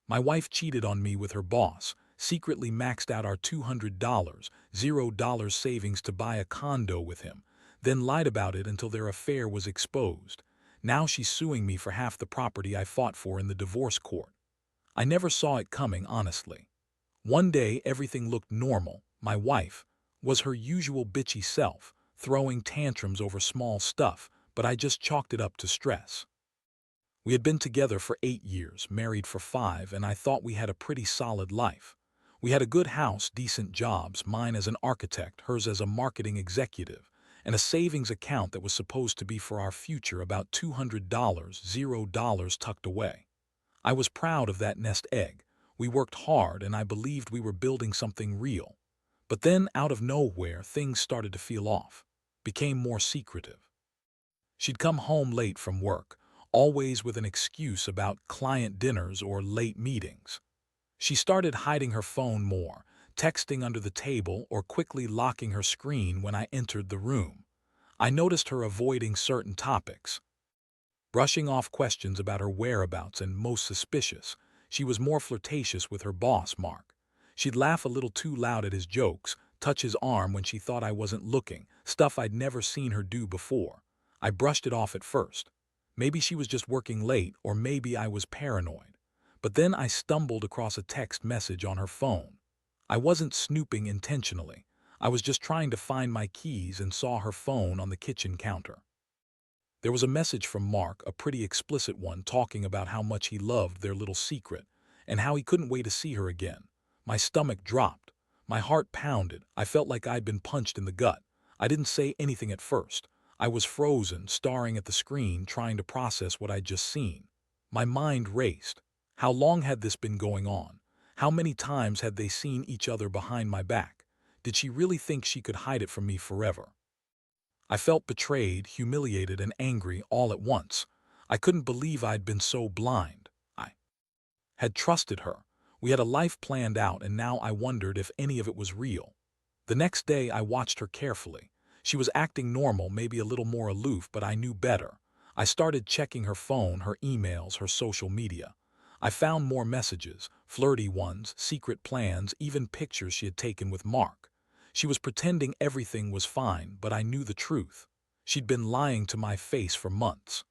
My wife cheated on me with her boss, secretly maxed out our $200, $0 savings to buy a condo with him, then lied about it until their affair was exposed. Now she's suing me for half the property I fought for in the divorce court. I never saw it coming, honestly. One day everything looked normal. My wife was her usual bitchy self, throwing tantrums over small stuff, but I just chalked it up to stress. We had been together for 8 years, married for 5, and I thought we had a pretty solid life. We had a good house, decent jobs, mine as an architect, hers as a marketing executive, and a savings account that was supposed to be for our future, about $200, $0 tucked away. I was proud of that nest egg. We worked hard, and I believed we were building something real. But then, out of nowhere, things started to feel off, became more secretive. She'd come home late from work, always with an excuse about client dinners or late meetings. She started hiding her phone more, texting under the table or quickly locking her screen when I entered the room. I noticed her avoiding certain topics, brushing off questions about her whereabouts, and most suspicious, she was more flirtatious with her boss, Mark. She'd laugh a little too loud at his jokes, touch his arm when she thought I wasn't looking, stuff I'd never seen her do before. I brushed it off at first. Maybe she was just working late, or maybe I was paranoid. But then I stumbled across a text message on her phone. I wasn't snooping intentionally. I was just trying to find my keys and saw her phone on the kitchen counter. There was a message from Mark, a pretty explicit one, talking about how much he loved their little secret and how he couldn't wait to see her again. My stomach dropped. My heart pounded. I felt like I'd been punched in the gut. I didn't say anything at first. I was frozen, staring at the screen, trying to process what I'd just seen. My mind raced. How long had this been going on? How many times had they seen each other behind my back? Did she really think she could hide it from me forever? I felt betrayed, humiliated, and angry all at once. I couldn't believe I'd been so blind. I had trusted her. We had a life planned out, and now I wondered if any of it was real. The next day I watched her carefully. She was acting normal, maybe a little more aloof, but I knew better. I started checking her phone, her emails, her social media. I found more messages, flirty ones, secret plans, even pictures she had taken with Mark. She was pretending everything was fine, but I knew the truth. She'd been lying to my face for months.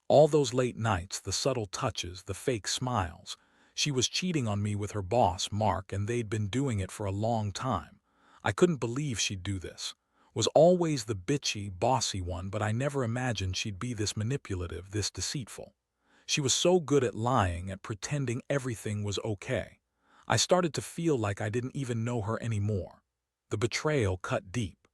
All those late nights, the subtle touches, the fake smiles. She was cheating on me with her boss, Mark, and they'd been doing it for a long time. I couldn't believe she'd do this. Was always the bitchy, bossy one, but I never imagined she'd be this manipulative, this deceitful. She was so good at lying, at pretending everything was okay. I started to feel like I didn't even know her anymore. The betrayal cut deep.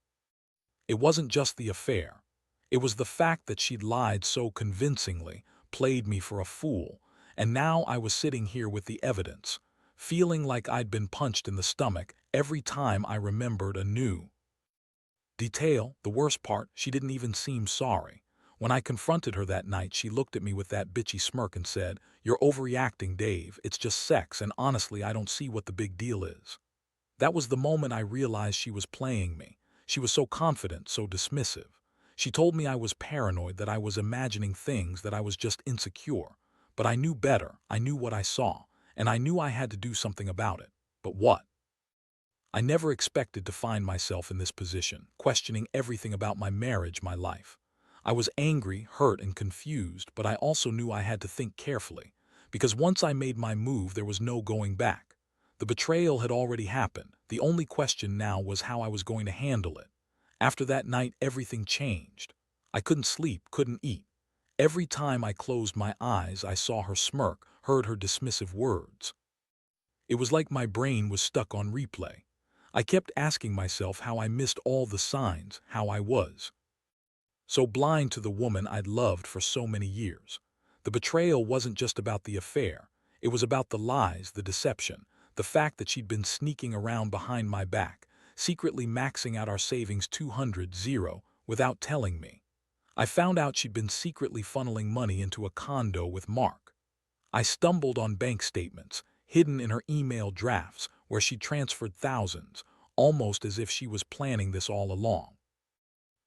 It wasn't just the affair. It was the fact that she'd lied so convincingly, played me for a fool, and now I was sitting here with the evidence, feeling like I'd been punched in the stomach every time I remembered a new detail. The worst part, she didn't even seem sorry. When I confronted her that night, she looked at me with that bitchy smirk and said, "You're overreacting, Dave. It's just sex, and honestly, I don't see what the big deal is." That was the moment I realized she was playing me. She was so confident, so dismissive. She told me I was paranoid, that I was imagining things, that I was just insecure. But I knew better. I knew what I saw, and I knew I had to do something about it. But what? I never expected to find myself in this position, questioning everything about my marriage, my life. I was angry, hurt, and confused, but I also knew I had to think carefully, because once I made my move, there was no going back. The betrayal had already happened. The only question now was how I was going to handle it. After that night, everything changed. I couldn't sleep, couldn't eat. Every time I closed my eyes, I saw her smirk, heard her dismissive words. It was like my brain was stuck on replay. I kept asking myself how I missed all the signs, how I was so blind to the woman I'd loved for so many years. The betrayal wasn't just about the affair. It was about the lies, the deception, the fact that she'd been sneaking around behind my back, secretly maxing out our savings 200 without telling me. I found out she'd been secretly funneling money into a condo with Mark. I stumbled on bank statements, hidden in her email drafts, where she transferred thousands, almost as if she was planning this all along.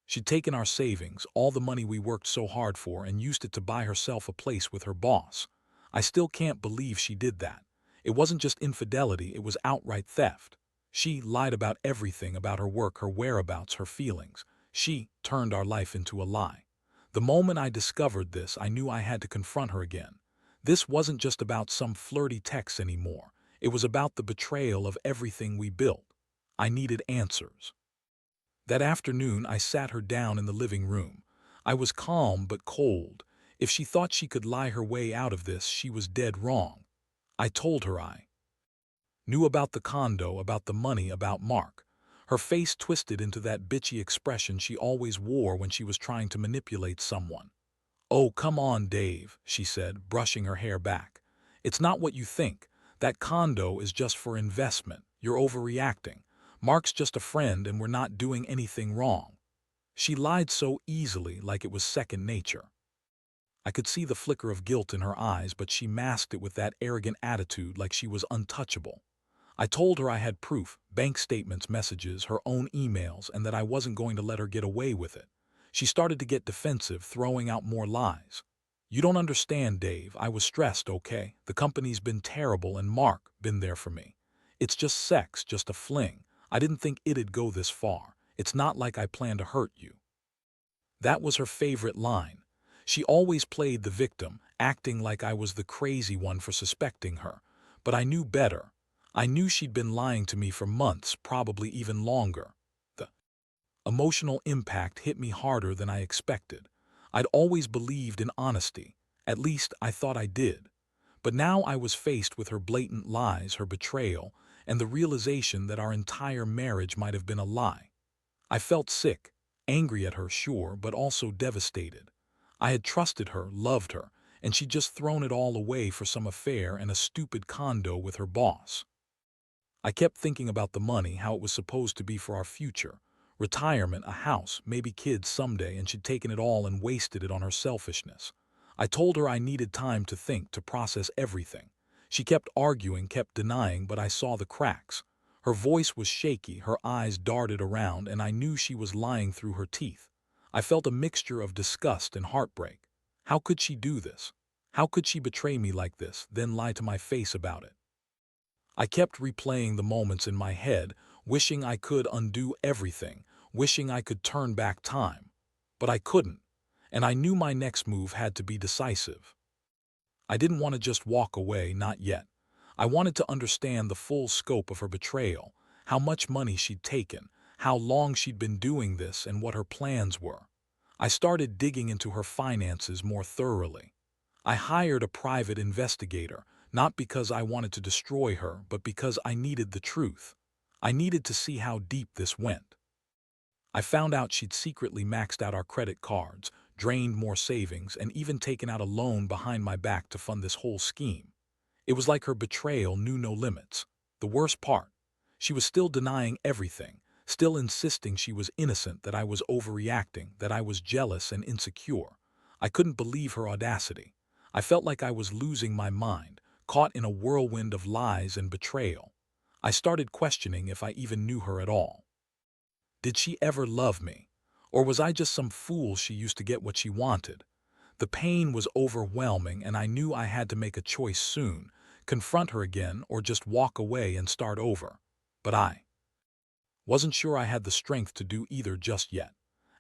She'd taken our savings, all the money we worked so hard for, and used it to buy herself a place with her boss. I still can't believe she did that. It wasn't just infidelity, it was outright theft. She lied about everything, about her work, her whereabouts, her feelings. She turned our life into a lie. The moment I discovered this, I knew I had to confront her again. This wasn't just about some flirty text anymore. It was about the betrayal of everything we built. I needed answers. That afternoon, I sat her down in the living room. I was calm but cold. If she thought she could lie her way out of this, she was dead wrong. I told her I knew about the condo, about the money, about Mark. Her face twisted into that bitchy expression she always wore when she was trying to manipulate someone. "Oh, come on, Dave," she said, brushing her hair back. "It's not what you think. That condo is just for investment. You're overreacting. Mark's just a friend and we're not doing anything wrong." She lied so easily, like it was second nature. I could see the flicker of guilt in her eyes, but she masked it with that arrogant attitude like she was untouchable. I told her I had proof, bank statements, messages, her own emails, and that I wasn't going to let her get away with it. She started to get defensive, throwing out more lies. "You don't understand, Dave. I was stressed, okay? The company's been terrible and Mark been there for me. It's just sex, just a fling. I didn't think it'd go this far. It's not like I planned to hurt you." That was her favorite line. She always played the victim, acting like I was the crazy one for suspecting her. But I knew better. I knew she'd been lying to me for months, probably even longer. The emotional impact hit me harder than I expected. I'd always believed in honesty. At least I thought I did. But now I was faced with her blatant lies, her betrayal, and the realization that our entire marriage might have been a lie. I felt sick, angry at her, sure, but also devastated. I had trusted her, loved her, and she'd just thrown it all away for some affair and a stupid condo with her boss. I kept thinking about the money, how it was supposed to be for our future. Retirement, a house, maybe kids someday, and she'd taken it all and wasted it on her selfishness. I told her I needed time to think, to process everything. She kept arguing, kept denying, but I saw the cracks. Her voice was shaky, her eyes darted around, and I knew she was lying through her teeth. I felt a mixture of disgust and heartbreak. How could she do this? How could she betray me like this, then lie to my face about it? I kept replaying the moments in my head, wishing I could undo everything, wishing I could turn back time. But I couldn't, and I knew my next move had to be decisive. I didn't want to just walk away, not yet. I wanted to understand the full scope of her betrayal, how much money she'd taken, how long she'd been doing this, and what her plans were. I started digging into her finances more thoroughly. I hired a private investigator, not because I wanted to destroy her, but because I needed the truth. I needed to see how deep this went. I found out she'd secretly maxed out our credit cards, drained more savings, and even taken out a loan behind my back to fund this whole scheme. It was like her betrayal knew no limits. The worst part, she was still denying everything, still insisting she was innocent, that I was overreacting, that I was jealous and insecure. I couldn't believe her audacity. I felt like I was losing my mind, caught in a whirlwind of lies and betrayal. I started questioning if I even knew her at all. Did she ever love me? Or was I just some fool she used to get what she wanted? The pain was overwhelming, and I knew I had to make a choice soon, confront her again or just walk away and start over. But I wasn't sure I had the strength to do either just yet.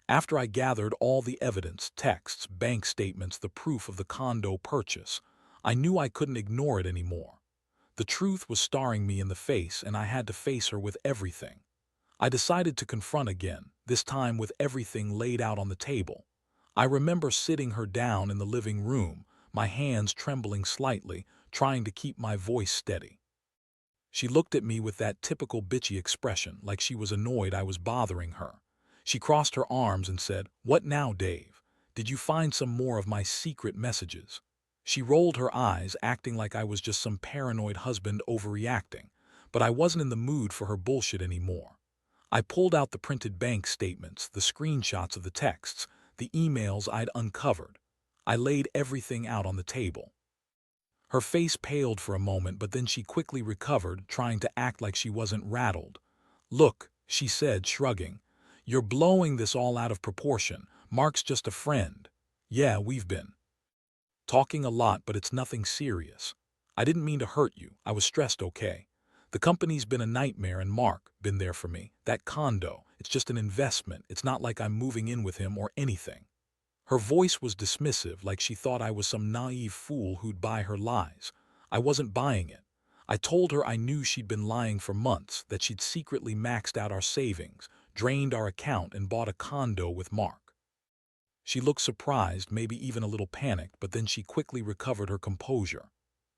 After I gathered all the evidence, texts, bank statements, the proof of the condo purchase, I knew I couldn't ignore it anymore. The truth was staring me in the face, and I had to face her with everything. I decided to confront again, this time with everything laid out on the table. I remember sitting her down in the living room, my hands trembling slightly, trying to keep my voice steady. She looked at me with that typical bitchy expression, like she was annoyed I was bothering her. She crossed her arms and said, "What now, Dave? Did you find some more of my secret messages?" She rolled her eyes, acting like I was just some paranoid husband overreacting, but I wasn't in the mood for her bullshit anymore. I pulled out the printed bank statements, the screenshots of the texts, the emails I'd uncovered. I laid everything out on the table. Her face paled for a moment, but then she quickly recovered, trying to act like she wasn't rattled. "Look," she said, shrugging, "you're blowing this all out of proportion. Mark's just a friend. Yeah, we've been Talking a lot, but it's nothing serious. I didn't mean to hurt you. I was stressed, okay? The company's been a nightmare and Mark been there for me. That condo, it's just an investment. It's not like I'm moving in with him or anything. Her voice was dismissive, like she thought I was some naive fool who'd buy her lies. I wasn't buying it. I told her I knew she'd been lying for months, that she'd secretly maxed out our savings, drained our account, and bought a condo with Mark. She looked surprised, maybe even a little panicked, but then she quickly recovered her composure.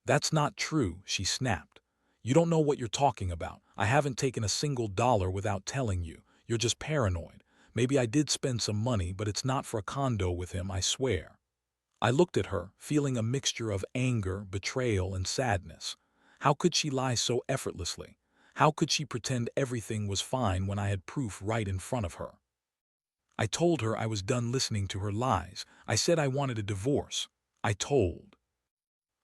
"That's not true," she snapped. "You don't know what you're talking about. I haven't taken a single dollar without telling you. You're just paranoid. Maybe I did spend some money, but it's not for a condo with him, I swear." I looked at her, feeling a mixture of anger, betrayal, and sadness. How could she lie so effortlessly? How could she pretend everything was fine when I had proof right in front of her? I told her I was done listening to her lies. I said I wanted a divorce. I told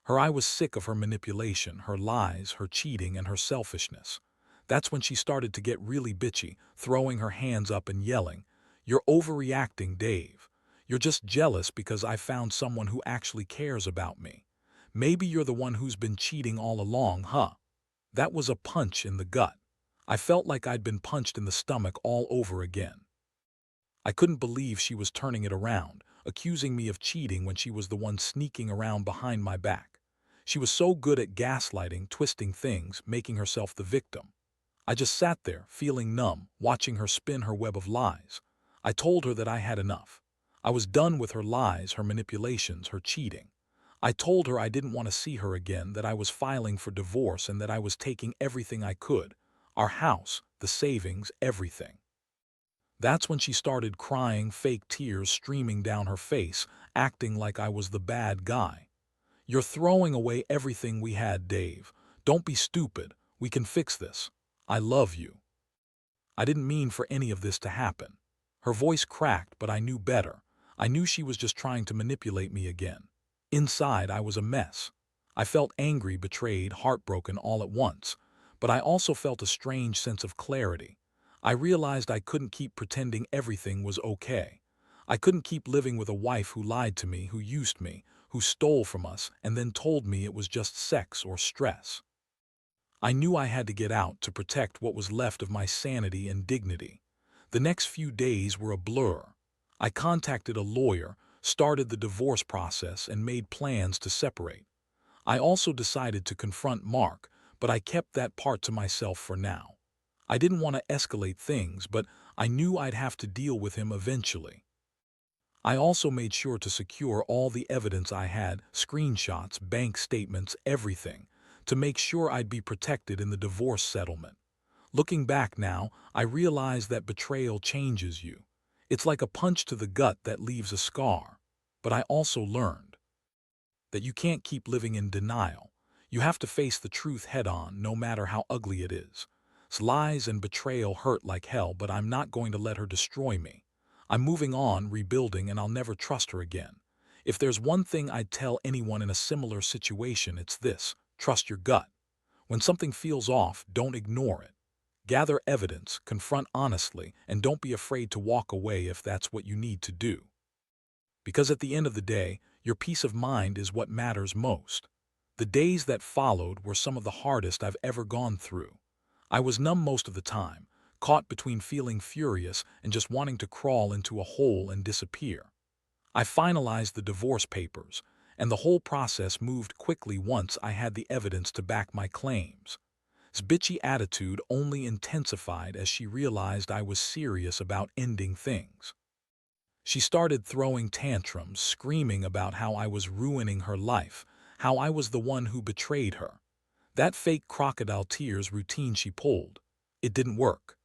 her I was sick of her manipulation, her lies, her cheating, and her selfishness. That's when she started to get really bitchy, throwing her hands up and yelling, "You're overreacting, Dave. You're just jealous because I found someone who actually cares about me. Maybe you're the one who's been cheating all along, huh?" That was a punch in the gut. I felt like I'd been punched in the stomach all over again. I couldn't believe she was turning it around, accusing me of cheating when she was the one sneaking around behind my back. She was so good at gaslighting, twisting things, making herself the victim. I just sat there, feeling numb, watching her spin her web of lies. I told her that I had enough. I was done with her lies, her manipulations, her cheating. I told her I didn't want to see her again, that I was filing for divorce and that I was taking everything I could. Our house, the savings, everything. That's when she started crying, fake tears streaming down her face, acting like I was the bad guy. "You're throwing away everything we had, Dave. Don't be stupid. We can fix this. I love you." I didn't mean for any of this to happen. Her voice cracked, but I knew better. I knew she was just trying to manipulate me again. Inside, I was a mess. I felt angry, betrayed, heartbroken all at once. But I also felt a strange sense of clarity. I realized I couldn't keep pretending everything was okay. I couldn't keep living with a wife who lied to me, who used me, who stole from us, and then told me it was just sex or stress. I knew I had to get out to protect what was left of my sanity and dignity. The next few days were a blur. I contacted a lawyer, started the divorce process, and made plans to separate. I also decided to confront Mark, but I kept that part to myself for now. I didn't want to escalate things, but I knew I'd have to deal with him eventually. I also made sure to secure all the evidence I had, screenshots, bank statements, everything, to make sure I'd be protected in the divorce settlement. Looking back now, I realize that betrayal changes you. It's like a punch to the gut that leaves a scar. But I also learned that you can't keep living in denial. You have to face the truth head-on, no matter how ugly it is. Lies and betrayal hurt like hell, but I'm not going to let her destroy me. I'm moving on, rebuilding, and I'll never trust her again. If there's one thing I'd tell anyone in a similar situation, it's this: trust your gut. When something feels off, don't ignore it. Gather evidence, confront honestly, and don't be afraid to walk away if that's what you need to do. Because at the end of the day, your peace of mind is what matters most. The days that followed were some of the hardest I've ever gone through. I was numb most of the time, caught between feeling furious and just wanting to crawl into a hole and disappear. I finalized the divorce papers, and the whole process moved quickly once I had the evidence to back my claims. His bitchy attitude only intensified as she realized I was serious about ending things. She started throwing tantrums, screaming about how I was ruining her life, how I was the one who betrayed her. That fake crocodile tears routine she pulled, it didn't work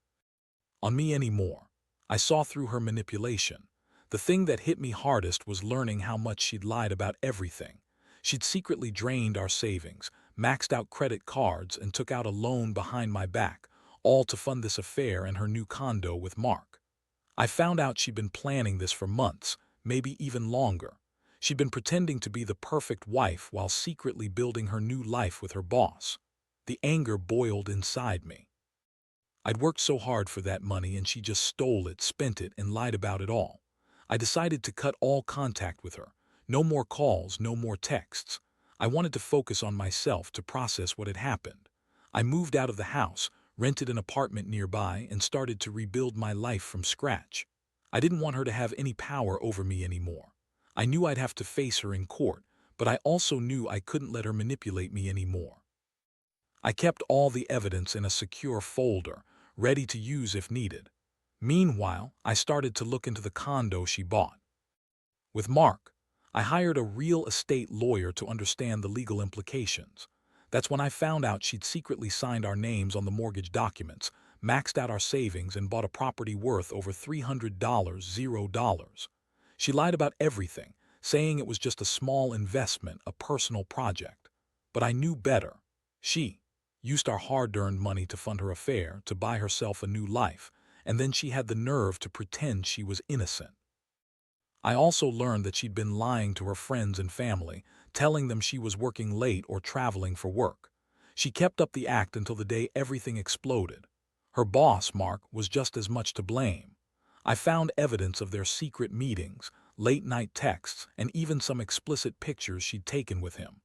on me anymore. I saw through her manipulation. The thing that hit me hardest was learning how much she'd lied about everything. She'd secretly drained our savings, maxed out credit cards, and took out a loan behind my back, all to fund this affair and her new condo with Mark. I found out she'd been planning this for months, maybe even longer. She'd been pretending to be the perfect wife while secretly building her new life with her boss. The anger boiled inside me. I'd worked so hard for that money and she just stole it, spent it, and lied about it all. I decided to cut all contact with her, No more calls, no more texts. I wanted to focus on myself to process what had happened. I moved out of the house, rented an apartment nearby, and started to rebuild my life from scratch. I didn't want her to have any power over me anymore. I knew I'd have to face her in court, but I also knew I couldn't let her manipulate me anymore. I kept all the evidence in a secure folder, ready to use if needed. Meanwhile, I started to look into the condo she bought. With Mark, I hired a real estate lawyer to understand the legal implications. That's when I found out she'd secretly signed our names on the mortgage documents, maxed out our savings, and bought a property worth over $300, $0. She lied about everything, saying it was just a small investment, a personal project. But I knew better. She used our hard-earned money to fund her affair, to buy herself a new life, and then she had the nerve to pretend she was innocent. I also learned that she'd been lying to her friends and family, telling them she was working late or traveling for work. She kept up the act until the day everything exploded. Her boss, Mark, was just as much to blame. I found evidence of their secret meetings, late-night texts, and even some explicit pictures she'd taken with him.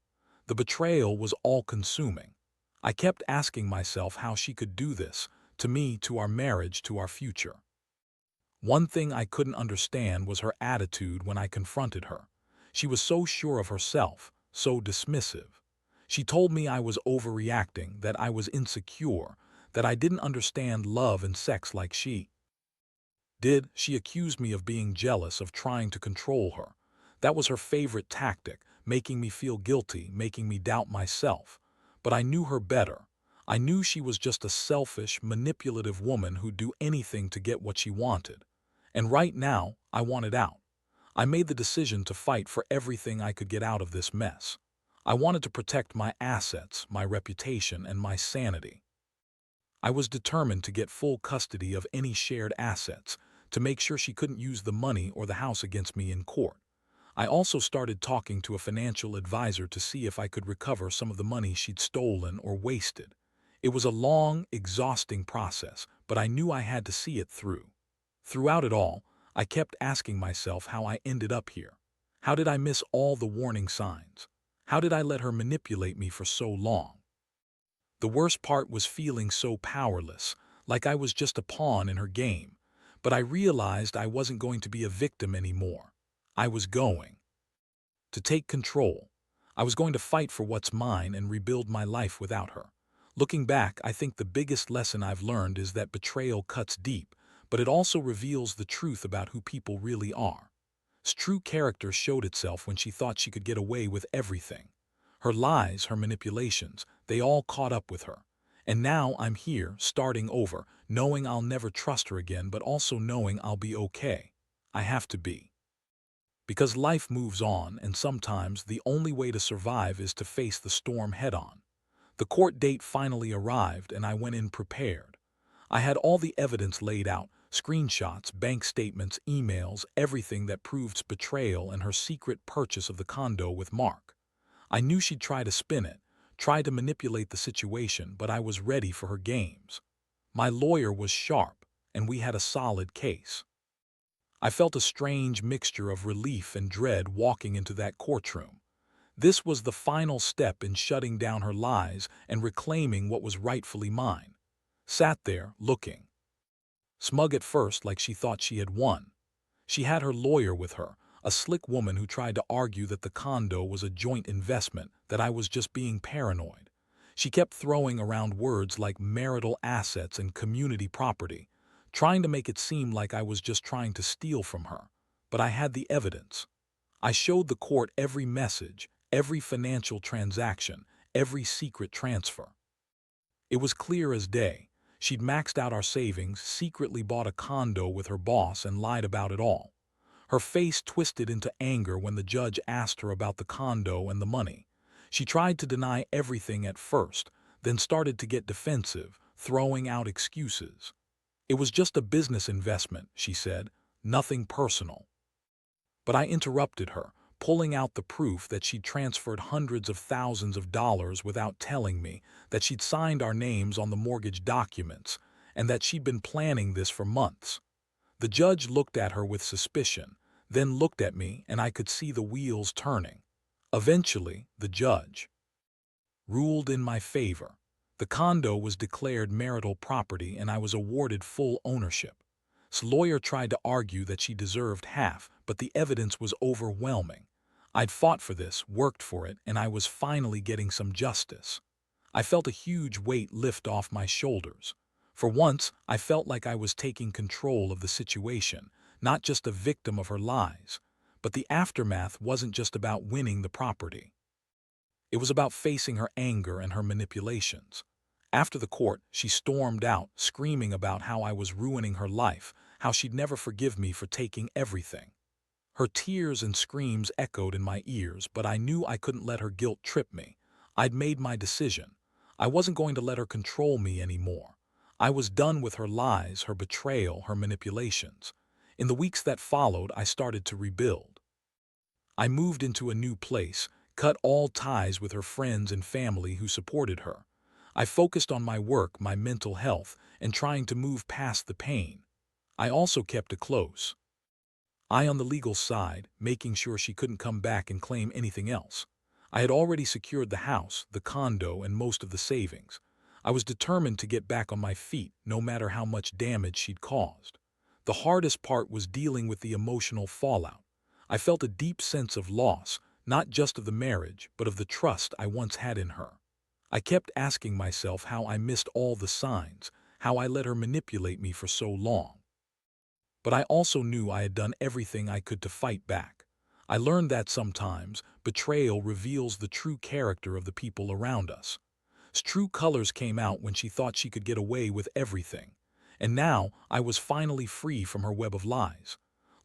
The betrayal was all-consuming. I kept asking myself how she could do this, to me, to our marriage, to our future. One thing I couldn't understand was her attitude when I confronted her. She was so sure of herself, so dismissive. She told me I was overreacting, that I was insecure, that I didn't understand love and sex like she did. She accused me of being jealous, of trying to control her. That was her favorite tactic, making me feel guilty, making me doubt myself. But I knew her better. I knew she was just a selfish, manipulative woman who'd do anything to get what she wanted. And right now, I wanted out. I made the decision to fight for everything I could get out of this mess. I wanted to protect my assets, my reputation, and my sanity. I was determined to get full custody of any shared assets, to make sure she couldn't use the money or the house against me in court. I also started talking to a financial advisor to see if I could recover some of the money she'd stolen or wasted. It was a long, exhausting process, but I knew I had to see it through. Throughout it all, I kept asking myself how I ended up here. How did I miss all the warning signs? How did I let her manipulate me for so long? The worst part was feeling so powerless, like I was just a pawn in her game. But I realized I wasn't going to be a victim anymore. I was going to take control. I was going to fight for what's mine and rebuild my life without her. Looking back, I think the biggest lesson I've learned is that betrayal cuts deep, but it also reveals the truth about who people really are. Her true character showed itself when she thought she could get away with everything. Her lies, her manipulations, they all caught up with her. And now I'm here, starting over, knowing I'll never trust her again, but also knowing I'll be okay. I have to be. Because life moves on, and sometimes the only way to survive is to face the storm head-on. The court date finally arrived, and I went in prepared. I had all the evidence laid out, screenshots, bank statements, emails, everything that proved betrayal and her secret purchase of the condo with Mark. I knew she'd try to spin it, try to manipulate the situation, but I was ready for her games. My lawyer was sharp, and we had a solid case. I felt a strange mixture of relief and dread walking into that courtroom. This was the final step in shutting down her lies and reclaiming what was rightfully mine. Sat there, looking smug at first, like she thought she had won. She had her lawyer with her, a slick woman who tried to argue that the condo was a joint investment, that I was just being paranoid. She kept throwing around words like marital assets and community property, trying to make it seem like I was just trying to steal from her. But I had the evidence. I showed the court every message, every financial transaction, every secret transfer. It was clear as day. She'd maxed out our savings, secretly bought a condo with her boss, and lied about it all. Her face twisted into anger when the judge asked her about the condo and the money. She tried to deny everything at first, then started to get defensive, throwing out excuses. It was just a business investment, she said, nothing personal. But I interrupted her, pulling out the proof that she'd transferred hundreds of thousands of dollars without telling me, that she'd signed our names on the mortgage documents, and that she'd been planning this for months. The judge looked at her with suspicion, then looked at me, and I could see the wheels turning. Eventually, the judge ruled in my favor. The condo was declared marital property and I was awarded full ownership. The lawyer tried to argue that she deserved half, but the evidence was overwhelming. I'd fought for this, worked for it, and I was finally getting some justice. I felt a huge weight lift off my shoulders. For once, I felt like I was taking control of the situation, not just a victim of her lies. But the aftermath wasn't just about winning the property. It was about facing her anger and her manipulations. After the court, she stormed out, screaming about how I was ruining her life, how she'd never forgive me for taking everything. Her tears and screams echoed in my ears, but I knew I couldn't let her guilt trip me. I'd made my decision. I wasn't going to let her control me anymore. I was done with her lies, her betrayal, her manipulations. In the weeks that followed, I started to rebuild. I moved into a new place, cut all ties with her friends and family who supported her. I focused on my work, my mental health, and trying to move past the pain. I also kept a close eye on the legal side, making sure she couldn't come back and claim anything else. I had already secured the house, the condo, and most of the savings. I was determined to get back on my feet, no matter how much damage she'd caused. The hardest part was dealing with the emotional fallout. I felt a deep sense of loss, not just of the marriage, but of the trust I once had in her. I kept asking myself how I missed all the signs, how I let her manipulate me for so long. But I also knew I had done everything I could to fight back. I learned that sometimes betrayal reveals the true character of the people around us. True colors came out when she thought she could get away with everything. And now I was finally free from her web of lies.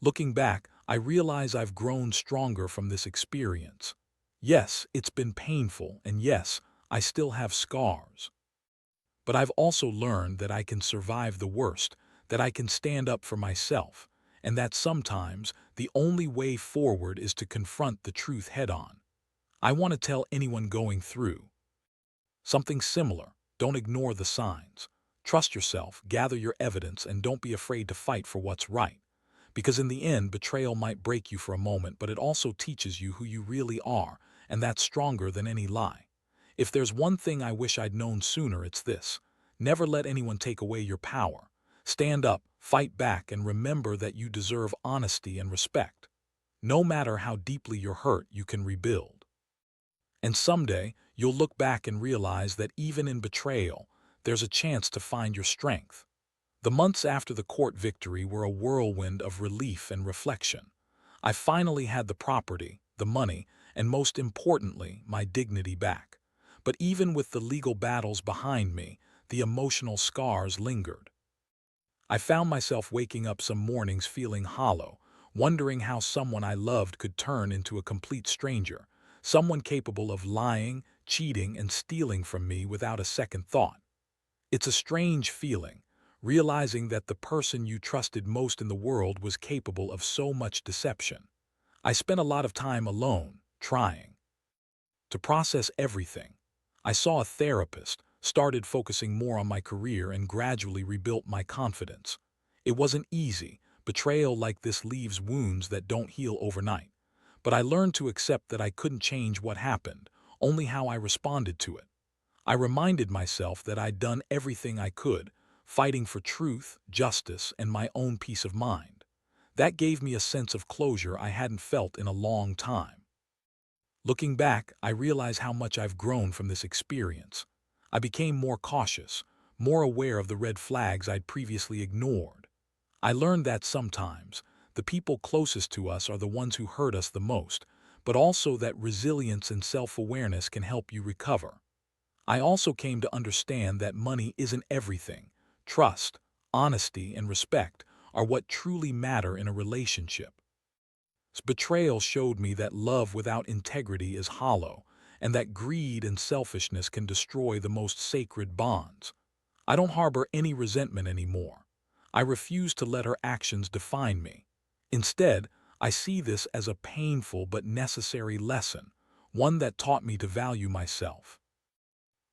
Looking back, I realize I've grown stronger from this experience. Yes, it's been painful, and yes, I still have scars. But I've also learned that I can survive the worst, that I can stand up for myself, and that sometimes the only way forward is to confront the truth head-on. I want to tell anyone going through something similar: don't ignore the signs. Trust yourself, gather your evidence, and don't be afraid to fight for what's right. Because in the end, betrayal might break you for a moment, but it also teaches you who you really are, and that's stronger than any lie. If there's one thing I wish I'd known sooner, it's this: never let anyone take away your power. Stand up, fight back, and remember that you deserve honesty and respect. No matter how deeply you're hurt, you can rebuild. And someday, you'll look back and realize that even in betrayal, there's a chance to find your strength. The months after the court victory were a whirlwind of relief and reflection. I finally had the property, the money, and most importantly, my dignity back. But even with the legal battles behind me, the emotional scars lingered. I found myself waking up some mornings feeling hollow, wondering how someone I loved could turn into a complete stranger, someone capable of lying, cheating, and stealing from me without a second thought. It's a strange feeling, realizing that the person you trusted most in the world was capable of so much deception. I spent a lot of time alone, trying to process everything. I saw a therapist, started focusing more on my career, and gradually rebuilt my confidence. It wasn't easy. Betrayal like this leaves wounds that don't heal overnight. But I learned to accept that I couldn't change what happened, only how I responded to it. I reminded myself that I'd done everything I could, fighting for truth, justice, and my own peace of mind. That gave me a sense of closure I hadn't felt in a long time. Looking back, I realize how much I've grown from this experience. I became more cautious, more aware of the red flags I'd previously ignored. I learned that sometimes the people closest to us are the ones who hurt us the most, but also that resilience and self-awareness can help you recover. I also came to understand that money isn't everything. Trust, honesty, and respect are what truly matter in a relationship. Betrayal showed me that love without integrity is hollow, and that greed and selfishness can destroy the most sacred bonds. I don't harbor any resentment anymore. I refuse to let her actions define me. Instead, I see this as a painful but necessary lesson, one that taught me to value myself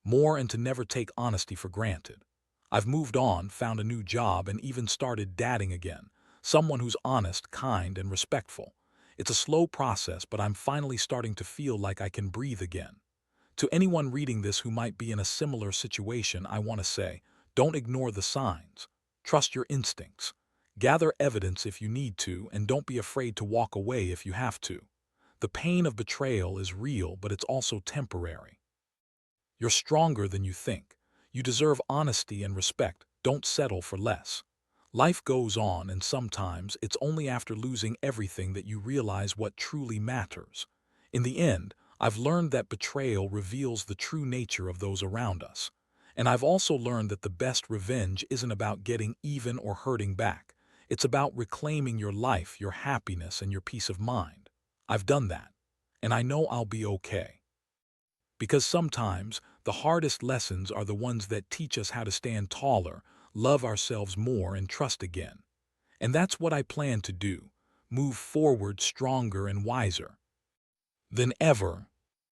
more and to never take honesty for granted. I've moved on, found a new job, and even started dating again, someone who's honest, kind, and respectful. It's a slow process, but I'm finally starting to feel like I can breathe again. To anyone reading this who might be in a similar situation, I want to say, don't ignore the signs. Trust your instincts. Gather evidence if you need to, and don't be afraid to walk away if you have to. The pain of betrayal is real, but it's also temporary. You're stronger than you think. You deserve honesty and respect. Don't settle for less. Life goes on, and sometimes it's only after losing everything that you realize what truly matters. In the end, I've learned that betrayal reveals the true nature of those around us. And I've also learned that the best revenge isn't about getting even or hurting back. It's about reclaiming your life, your happiness, and your peace of mind. I've done that, and I know I'll be okay. Because sometimes the hardest lessons are the ones that teach us how to stand taller, love ourselves more, and trust again. And that's what I plan to do, move forward stronger and wiser than ever.